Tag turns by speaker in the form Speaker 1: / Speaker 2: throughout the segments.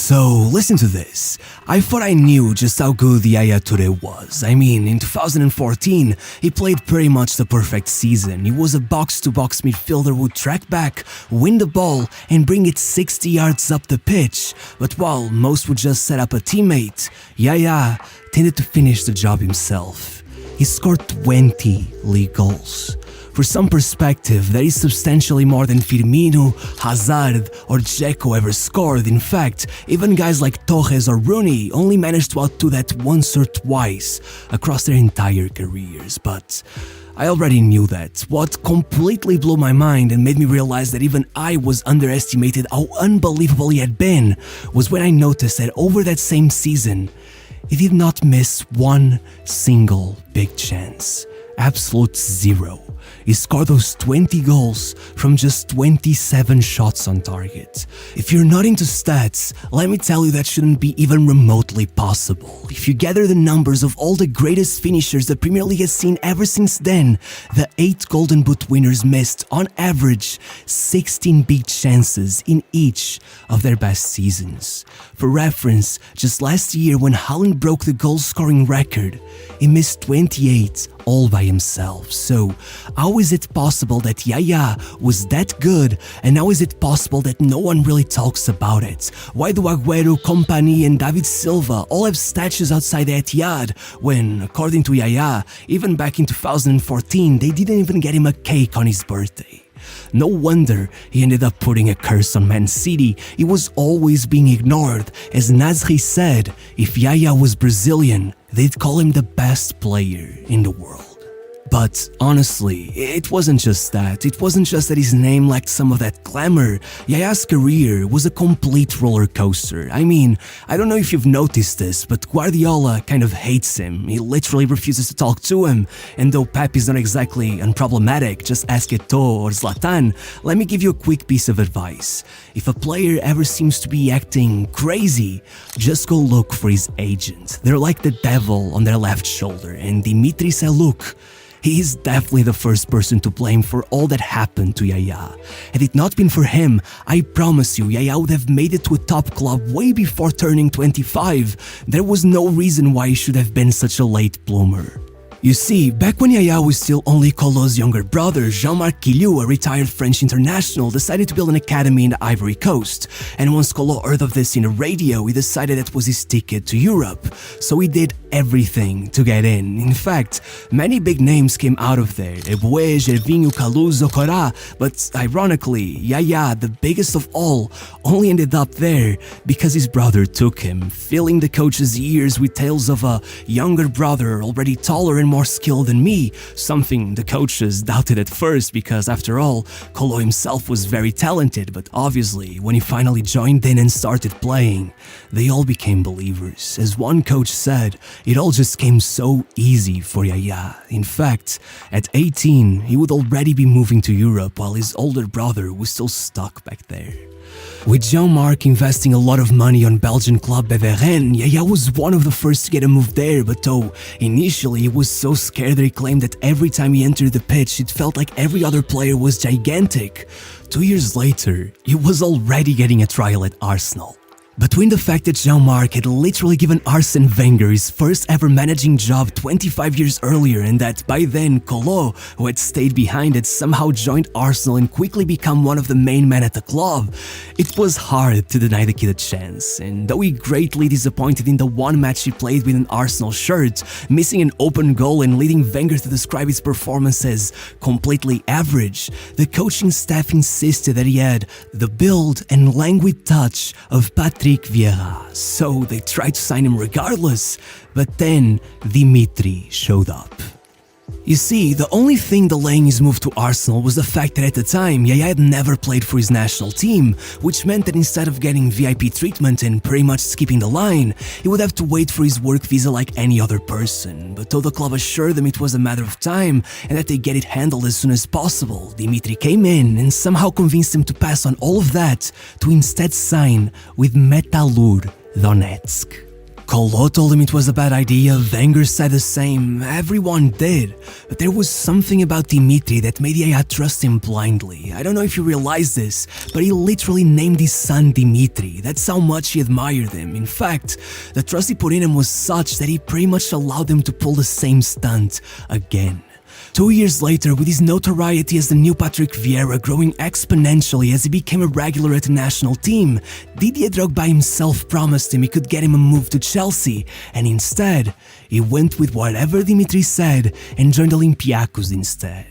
Speaker 1: So, listen to this. I thought I knew just how good Yaya Touré was. I mean, in 2014, he played pretty much the perfect season. He was a box-to-box midfielder who would track back, win the ball, and bring it 60 yards up the pitch. But while most would just set up a teammate, Yaya tended to finish the job himself. He scored 20 league goals. For some perspective, that is substantially more than Firmino, Hazard, or Dzeko ever scored. In fact, even guys like Touré or Rooney only managed to outdo that once or twice across their entire careers. But I already knew that. What completely blew my mind and made me realize that even I was underestimated how unbelievable he had been was when I noticed that over that same season, he did not miss one single big chance. Absolute zero. He scored those 20 goals from just 27 shots on target. If you're not into stats, let me tell you that shouldn't be even remotely possible. If you gather the numbers of all the greatest finishers the Premier League has seen ever since then, the 8 Golden Boot winners missed, on average, 16 big chances in each of their best seasons. For reference, just last year when Haaland broke the goal-scoring record, he missed 28 all by himself. So, how is it possible that Yaya was that good, and how is it possible that no one really talks about it? Why do Agüero, Kompany, and David Silva all have statues outside the Etihad when, according to Yaya, even back in 2014, they didn't even get him a cake on his birthday? No wonder he ended up putting a curse on Man City. He was always being ignored. As Nasri said, if Yaya was Brazilian, they'd call him the best player in the world. But honestly, it wasn't just that. It wasn't just that his name lacked some of that glamour. Yaya's career was a complete roller coaster. I mean, I don't know if you've noticed this, but Guardiola kind of hates him. He literally refuses to talk to him. And though Pep is not exactly unproblematic, just ask Eto'o or Zlatan, let me give you a quick piece of advice. If a player ever seems to be acting crazy, just go look for his agent. They're like the devil on their left shoulder, and Dimitri Seluk, he is definitely the first person to blame for all that happened to Yaya. Had it not been for him, I promise you, Yaya would have made it to a top club way before turning 25. There was no reason why he should have been such a late bloomer. You see, back when Yaya was still only Colo's younger brother, Jean-Marc Quilliou, a retired French international, decided to build an academy in the Ivory Coast. And once Colo heard of this in the radio, he decided that was his ticket to Europe. So he did everything to get in. In fact, many big names came out of there: Eboué, Gervinho, Kalou, Zokora. But ironically, Yaya, the biggest of all, only ended up there because his brother took him, filling the coach's ears with tales of a younger brother already taller and more skilled than me, something the coaches doubted at first because, after all, Colo himself was very talented. But obviously, when he finally joined in and started playing, they all became believers. As one coach said, it all just came so easy for Yaya. In fact, at 18, he would already be moving to Europe while his older brother was still stuck back there. With Jean-Marc investing a lot of money on Belgian club Beveren, Yaya was one of the first to get a move there, but though initially he was so scared that he claimed that every time he entered the pitch it felt like every other player was gigantic. 2 years later, he was already getting a trial at Arsenal. Between the fact that Jean-Marc had literally given Arsene Wenger his first ever managing job 25 years earlier, and that by then Colo, who had stayed behind, had somehow joined Arsenal and quickly become one of the main men at the club, it was hard to deny the kid a chance. And though he greatly disappointed in the one match he played with an Arsenal shirt, missing an open goal and leading Wenger to describe his performance as completely average, the coaching staff insisted that he had the build and languid touch of Patrick Vieira, so they tried to sign him regardless, but then Dimitri showed up. You see, the only thing delaying his move to Arsenal was the fact that at the time, Yaya had never played for his national team, which meant that instead of getting VIP treatment and pretty much skipping the line, he would have to wait for his work visa like any other person. But though the club assured them it was a matter of time and that they get it handled as soon as possible, Dimitri came in and somehow convinced him to pass on all of that to instead sign with Metalurg Donetsk. Colo told him it was a bad idea, Wenger said the same, everyone did. But there was something about Dimitri that made Yaya trust him blindly. I don't know if you realize this, but he literally named his son Dimitri. That's how much he admired him. In fact, the trust he put in him was such that he pretty much allowed them to pull the same stunt again. 2 years later, with his notoriety as the new Patrick Vieira growing exponentially as he became a regular at the national team, Didier Drogba himself promised him he could get him a move to Chelsea, and instead, he went with whatever Dimitri said and joined Olympiacos instead.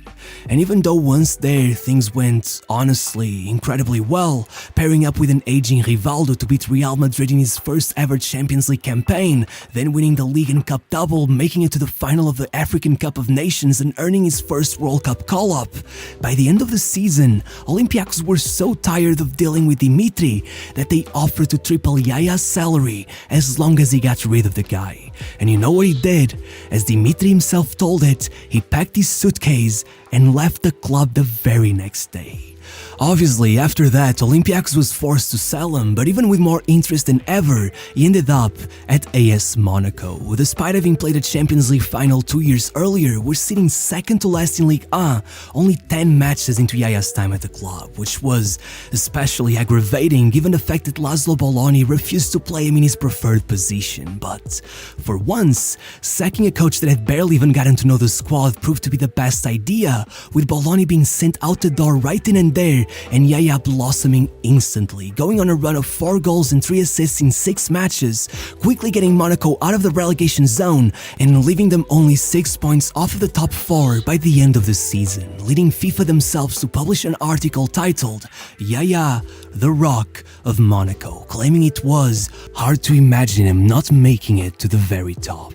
Speaker 1: And even though once there things went, honestly, incredibly well, pairing up with an aging Rivaldo to beat Real Madrid in his first ever Champions League campaign, then winning the League and Cup double, making it to the final of the African Cup of Nations and earning his first World Cup call-up. By the end of the season, Olympiacos were so tired of dealing with Dimitri that they offered to triple Yaya's salary as long as he got rid of the guy. And you know what he did? As Dimitri himself told it, he packed his suitcase and left the club the very next day. Obviously, after that, Olympiacos was forced to sell him, but even with more interest than ever, he ended up at AS Monaco. Despite having played a Champions League final 2 years earlier, we're sitting second to last in Ligue 1, only 10 matches into Yaya's time at the club, which was especially aggravating given the fact that Laszlo Bologna refused to play him in his preferred position. But for once, sacking a coach that had barely even gotten to know the squad proved to be the best idea, with Bologna being sent out the door right then and there, and Yaya blossoming instantly, going on a run of 4 goals and 3 assists in 6 matches, quickly getting Monaco out of the relegation zone and leaving them only 6 points off of the top 4 by the end of the season, leading FIFA themselves to publish an article titled Yaya, the Rock of Monaco, claiming it was hard to imagine him not making it to the very top.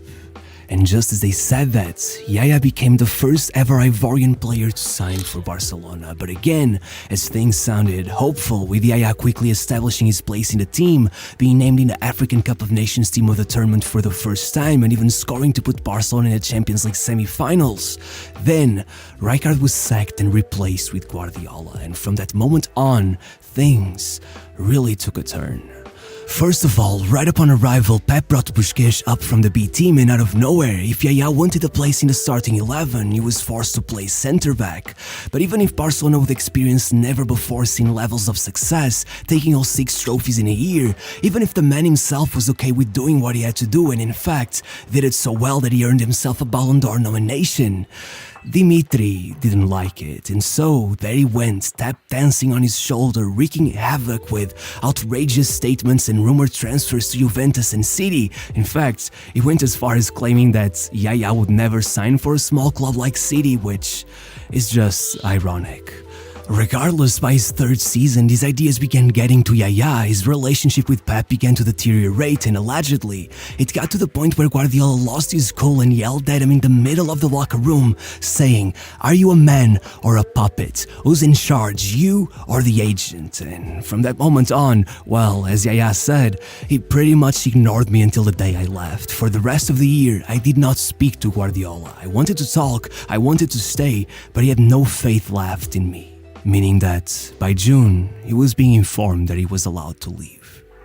Speaker 1: And just as they said that, Yaya became the first ever Ivorian player to sign for Barcelona. But again, as things sounded hopeful, with Yaya quickly establishing his place in the team, being named in the African Cup of Nations team of the tournament for the first time, and even scoring to put Barcelona in the Champions League semi-finals. Then, Rijkaard was sacked and replaced with Guardiola, and from that moment on, things really took a turn. First of all, right upon arrival, Pep brought Busquets up from the B team, and out of nowhere, if Yaya wanted a place in the starting 11, he was forced to play centre-back. But even if Barcelona would experience never before seen levels of success, taking all 6 trophies in a year, even if the man himself was okay with doing what he had to do, and in fact, did it so well that he earned himself a Ballon d'Or nomination, Dimitri didn't like it, and so there he went, tap dancing on his shoulder, wreaking havoc with outrageous statements and rumored transfers to Juventus and City. In fact, he went as far as claiming that Yaya would never sign for a small club like City, which is just ironic. Regardless, by his 3rd season, these ideas began getting to Yaya, his relationship with Pep began to deteriorate, and allegedly, it got to the point where Guardiola lost his cool and yelled at him in the middle of the locker room, saying, "Are you a man or a puppet? Who's in charge, you or the agent?" And from that moment on, well, as Yaya said, he pretty much ignored me until the day I left. For the rest of the year, I did not speak to Guardiola. I wanted to talk, I wanted to stay, but he had no faith left in me. Meaning that, by June, he was being informed that he was allowed to leave.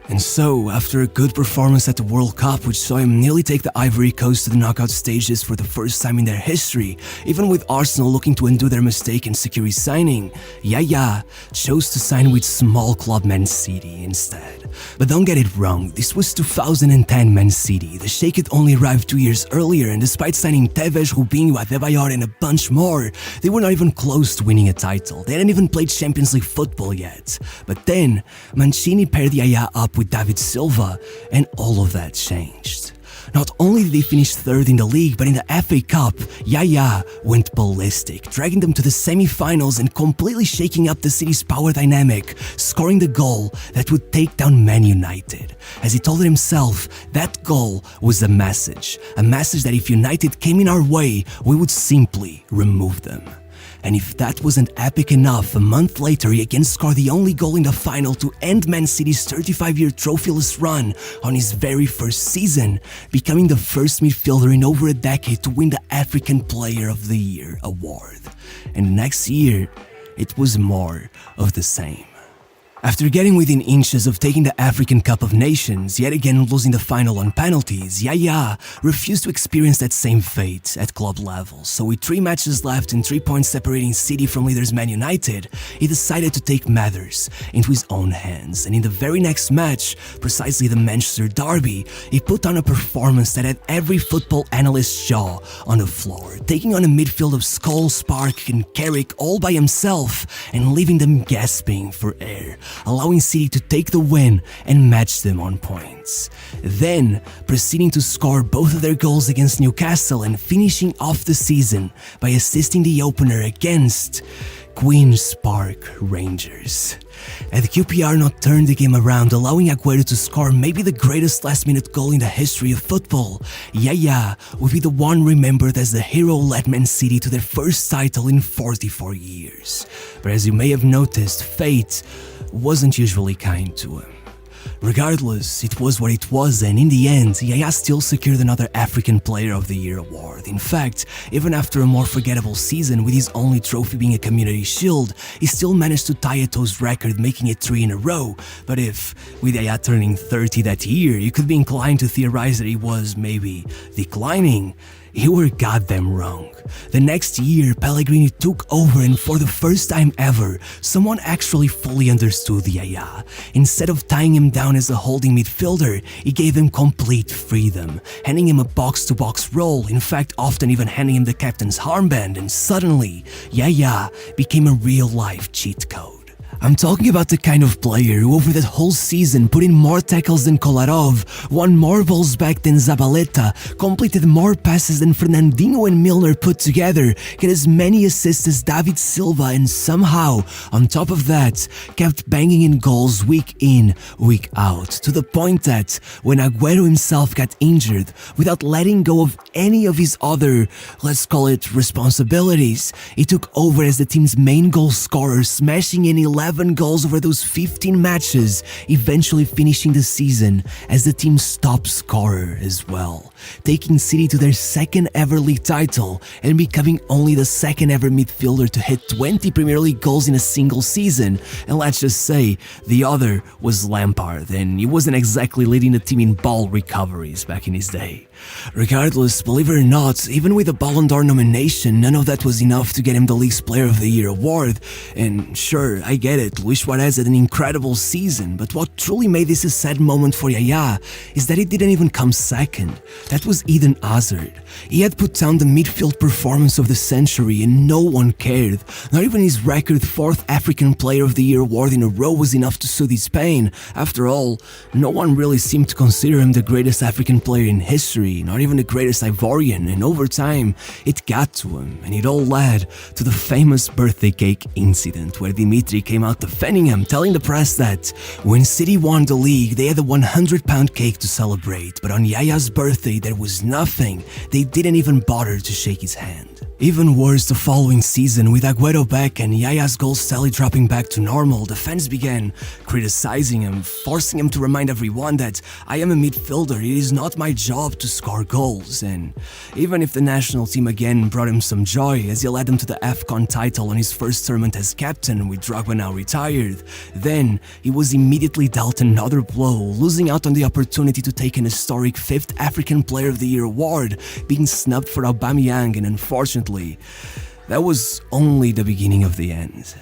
Speaker 1: And so, after a good performance at the World Cup, which saw him nearly take the Ivory Coast to the knockout stages for the first time in their history, even with Arsenal looking to undo their mistake and secure his signing, Yaya chose to sign with small club Man City instead. But don't get it wrong, this was 2010 Man City. The Sheikh had only arrived 2 years earlier, and despite signing Tevez, Rubinho, Adebayor and a bunch more, they were not even close to winning a title. They hadn't even played Champions League football yet. But then, Mancini paired Yaya up with David Silva, and all of that changed. Not only did they finish 3rd in the league, but in the FA Cup, Yaya went ballistic, dragging them to the semi-finals and completely shaking up the city's power dynamic, scoring the goal that would take down Man United. As he told it himself, that goal was a message that if United came in our way, we would simply remove them. And if that wasn't epic enough, a month later he again scored the only goal in the final to end Man City's 35-year trophyless run on his very first season, becoming the first midfielder in over a decade to win the African Player of the Year award. And next year, it was more of the same. After getting within inches of taking the African Cup of Nations, yet again losing the final on penalties, Yaya refused to experience that same fate at club level. So with 3 matches left and 3 points separating City from leaders Man United, he decided to take matters into his own hands. And in the very next match, precisely the Manchester derby, he put on a performance that had every football analyst's jaw on the floor, taking on a midfield of Scholes, Spark and Carrick all by himself and leaving them gasping for air, allowing City to take the win and match them on points. Then, proceeding to score both of their goals against Newcastle and finishing off the season by assisting the opener against Queen's Park Rangers. Had QPR not turned the game around, allowing Aguero to score maybe the greatest last-minute goal in the history of football, Yaya would be the one remembered as the hero who led Man City to their first title in 44 years. But as you may have noticed, fate wasn't usually kind to him. Regardless, it was what it was, and in the end, Yaya still secured another African Player of the Year award. In fact, even after a more forgettable season with his only trophy being a Community Shield, he still managed to tie Eto'o's record, making it 3 in a row. But if, with Yaya turning 30 that year, you could be inclined to theorize that he was maybe declining, you were goddamn wrong. The next year, Pellegrini took over, and for the first time ever, someone actually fully understood Yaya. Instead of tying him down as a holding midfielder, he gave him complete freedom, handing him a box-to-box role, in fact often even handing him the captain's armband, and suddenly, Yaya became a real-life cheat code. I'm talking about the kind of player who over that whole season put in more tackles than Kolarov, won more balls back than Zabaleta, completed more passes than Fernandinho and Milner put together, get as many assists as David Silva, and somehow, on top of that, kept banging in goals week in, week out, to the point that when Aguero himself got injured, without letting go of any of his other, let's call it responsibilities, he took over as the team's main goal scorer, smashing in 11 goals over those 15 matches, eventually finishing the season as the team's top scorer as well, taking City to their second ever league title and becoming only the second ever midfielder to hit 20 Premier League goals in a single season. And let's just say, the other was Lampard, and he wasn't exactly leading the team in ball recoveries back in his day. Regardless, believe it or not, even with a Ballon d'Or nomination, none of that was enough to get him the League's Player of the Year award. And sure, I get it, Luis Suarez had an incredible season, but what truly made this a sad moment for Yaya is that it didn't even come second. That was Eden Hazard. He had put down the midfield performance of the century and no one cared. Not even his record 4th African Player of the Year award in a row was enough to soothe his pain. After all, no one really seemed to consider him the greatest African player in history, not even the greatest Ivorian, and over time, it got to him, and it all led to the famous birthday cake incident where Dimitri came out defending him, telling the press that when City won the league, they had a £100 cake to celebrate, but on Yaya's birthday there was nothing. They didn't even bother to shake his hand. Even worse, the following season, with Aguero back and Yaya's goals tally dropping back to normal, the fans began criticizing him, forcing him to remind everyone that I am a midfielder, it is not my job to score goals. And even if the national team again brought him some joy as he led them to the AFCON title on his first tournament as captain, with Drogba now retired, then he was immediately dealt another blow, losing out on the opportunity to take an historic 5th African Player of the Year award, being snubbed for Aubameyang, and unfortunately, that was only the beginning of the end.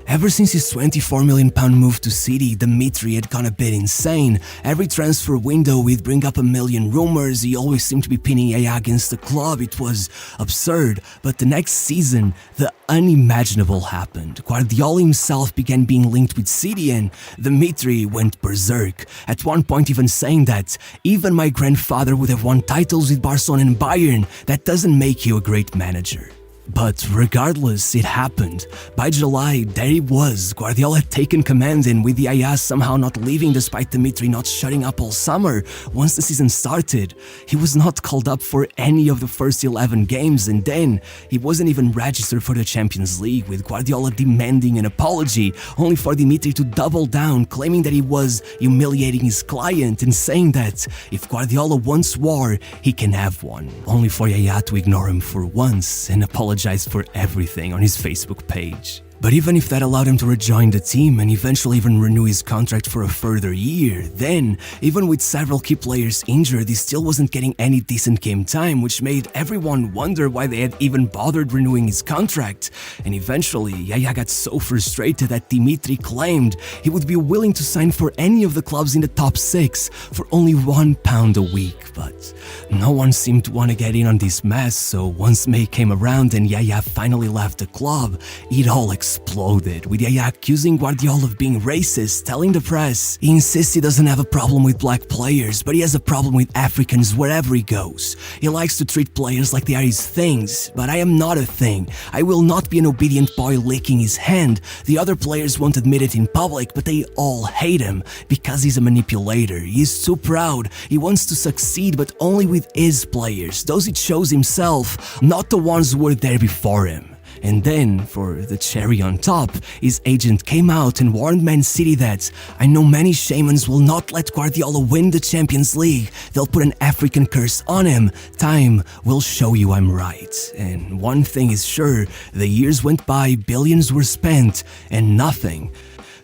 Speaker 1: Ever since his £24 million move to City, Dimitri had gone a bit insane. Every transfer window he'd bring up a million rumors, he always seemed to be pinning Yaya against the club, it was absurd. But the next season, the unimaginable happened. Guardiola himself began being linked with City and Dimitri went berserk, at one point even saying that even my grandfather would have won titles with Barcelona and Bayern, that doesn't make you a great manager. But regardless, it happened. By July, there he was. Guardiola had taken command, and with Yaya somehow not leaving despite Dimitri not shutting up all summer, once the season started, he was not called up for any of the first 11 games, and then he wasn't even registered for the Champions League, with Guardiola demanding an apology, only for Dimitri to double down, claiming that he was humiliating his client and saying that if Guardiola wants war, he can have one, only for Yaya to ignore him for once and apologize for everything on his Facebook page. But even if that allowed him to rejoin the team and eventually even renew his contract for a further year, then, even with several key players injured, he still wasn't getting any decent game time, which made everyone wonder why they had even bothered renewing his contract. And eventually, Yaya got so frustrated that Dimitri claimed he would be willing to sign for any of the clubs in the top 6 for only £1 a week. But no one seemed to want to get in on this mess, so once May came around and Yaya finally left the club, it all exploded, with Yaya accusing Guardiola of being racist, telling the press he insists he doesn't have a problem with black players, but he has a problem with Africans wherever he goes. He likes to treat players like they are his things, but I am not a thing. I will not be an obedient boy licking his hand. The other players won't admit it in public, but they all hate him because he's a manipulator. He is too proud. He wants to succeed, but only with his players, those he chose himself, not the ones who were there before him. And then, for the cherry on top, his agent came out and warned Man City that, "I know many shamans will not let Guardiola win the Champions League. They'll put an African curse on him. Time will show you I'm right." And one thing is sure, the years went by, billions were spent, and nothing.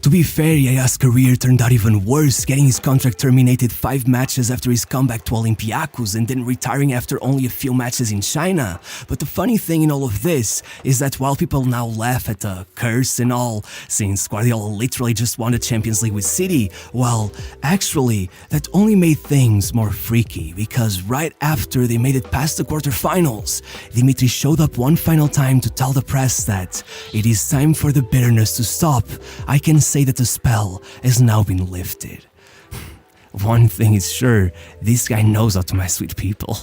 Speaker 1: To be fair, Yaya's career turned out even worse, getting his contract terminated 5 matches after his comeback to Olympiacos and then retiring after only a few matches in China. But the funny thing in all of this is that while people now laugh at the curse and all, since Guardiola literally just won the Champions League with City, well, actually, that only made things more freaky, because right after they made it past the quarterfinals, Dimitri showed up one final time to tell the press that it is time for the bitterness to stop. I can say that the spell has now been lifted. One thing is sure, this guy knows how to mess with people.